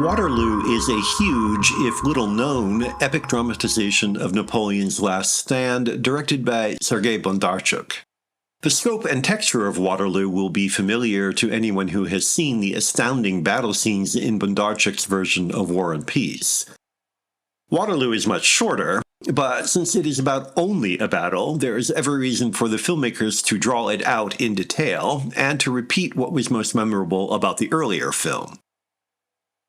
Waterloo is a huge, if little-known, epic dramatization of Napoleon's last stand, directed by Sergei Bondarchuk. The scope and texture of Waterloo will be familiar to anyone who has seen the astounding battle scenes in Bondarchuk's version of War and Peace. Waterloo is much shorter, but since it is about only a battle, there is every reason for the filmmakers to draw it out in detail and to repeat what was most memorable about the earlier film.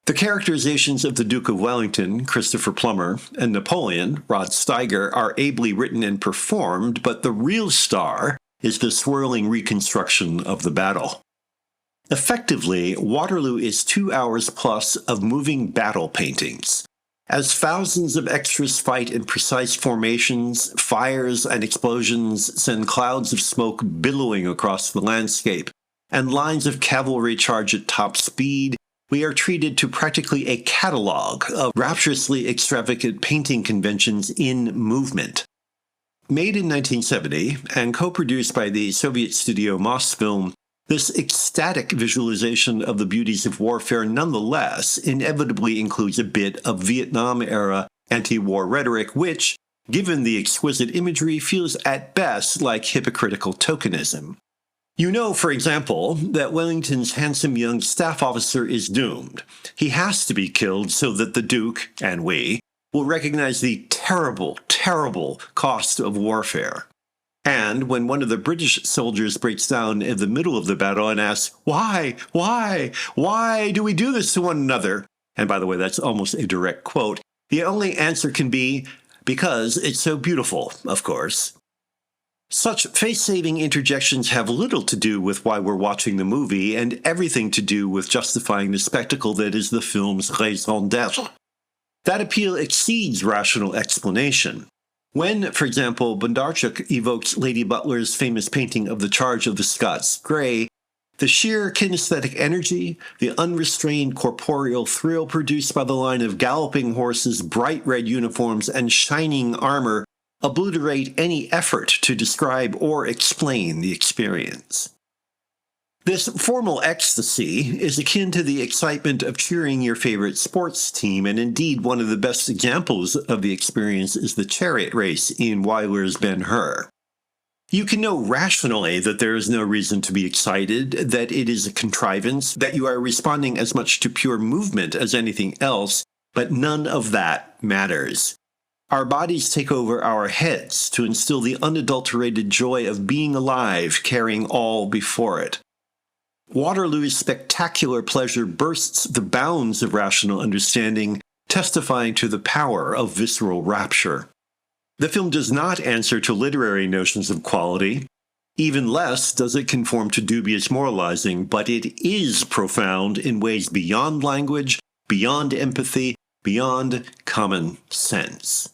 The characterizations of the Duke of Wellington, Christopher Plummer, and Napoleon, Rod Steiger, are ably written and performed, but the real star is the swirling reconstruction of the battle. Effectively, Waterloo is 2 hours plus of moving battle paintings. As thousands of extras fight in precise formations, fires and explosions send clouds of smoke billowing across the landscape, and lines of cavalry charge at top speed, we are treated to practically a catalog of rapturously extravagant painting conventions in movement. Made in 1970 and co-produced by the Soviet studio Mosfilm, this ecstatic visualization of the beauties of warfare nonetheless inevitably includes a bit of Vietnam-era anti-war rhetoric which, given the exquisite imagery, feels at best like hypocritical tokenism. You know, for example, that Wellington's handsome young staff officer is doomed. He has to be killed so that the Duke, and we, will recognize the terrible, terrible cost of warfare. And when one of the British soldiers breaks down in the middle of the battle and asks, why do we do this to one another? And by the way, that's almost a direct quote. The only answer can be, because it's so beautiful, of course. Such face-saving interjections have little to do with why we're watching the movie and everything to do with justifying the spectacle that is the film's raison d'être. That appeal exceeds rational explanation. When, for example, Bondarchuk evokes Lady Butler's famous painting of the Charge of the Scots Grey, the sheer kinesthetic energy, the unrestrained corporeal thrill produced by the line of galloping horses, bright red uniforms, and shining armor obliterate any effort to describe or explain the experience. This formal ecstasy is akin to the excitement of cheering your favorite sports team, and indeed one of the best examples of the experience is the chariot race in Wyler's Ben-Hur. You can know rationally that there is no reason to be excited, that it is a contrivance, that you are responding as much to pure movement as anything else, but none of that matters. Our bodies take over our heads to instill the unadulterated joy of being alive, carrying all before it. Waterloo's spectacular pleasure bursts the bounds of rational understanding, testifying to the power of visceral rapture. The film does not answer to literary notions of quality. Even less does it conform to dubious moralizing, but it is profound in ways beyond language, beyond empathy, beyond common sense.